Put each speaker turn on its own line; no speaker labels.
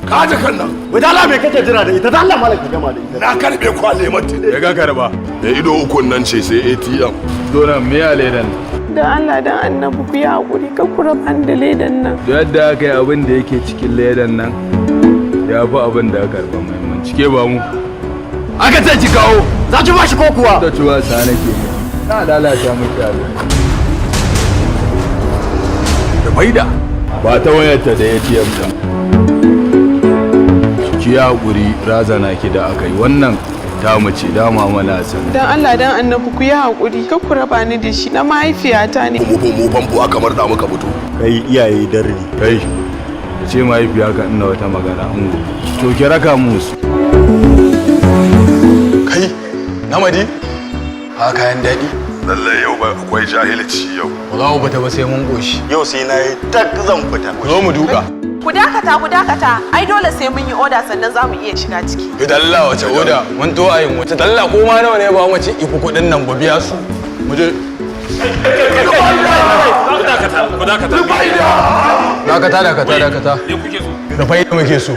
Ka ji kan nan.
Wai da Allah me kake jira da ita? Da Allah malaka gama da ita.
Na karbe kwale mata.
Ya ga karba.
Me ido ukun nan ce sai ATM.
Dona me ya ledan?
Da Allah dan annabi ku yi hakuri kan ku raba da ledan nan.
Yadda aka yi abin da yake cikin ledan nan ya fi abin da aka karba muhimmanci. Ke ba mu.
Aka ce ki kawo. Za ki bashi ko kuwa?
Da ciwa sa nake. Na lalata miki abin. Da faida. Ba ta wayarta da ATM ta. Ki hakuri razana ki da aka yi wannan ta mace dama mana san.
Dan Allah dan annabi ku yi hakuri kan ku raba ni da shi na mahaifiyata ne.
Mu famfo aka mar da muka fito.
Kai iyaye darri.
Kai ce mahaifiya ka ina wata magana ungo. To ki raka musu.
Kai namadi ha kayan daɗi.
Lallai yau ba akwai jahilci yau.
Wallahi ba ta ba sai mun goshi.
Yau sai na yi tak zan fita.
Zo mu duka.
Ku dakata, ai dole sai mun yi oda sannan za mu iya shiga ciki.
Bi dalla wace oda? Mun to ayin wace dalla ko ma nawa ne ba mu ci iku kudin nan ba biya su. Mu je. Dakata. Me kuke so? Da faida muke so.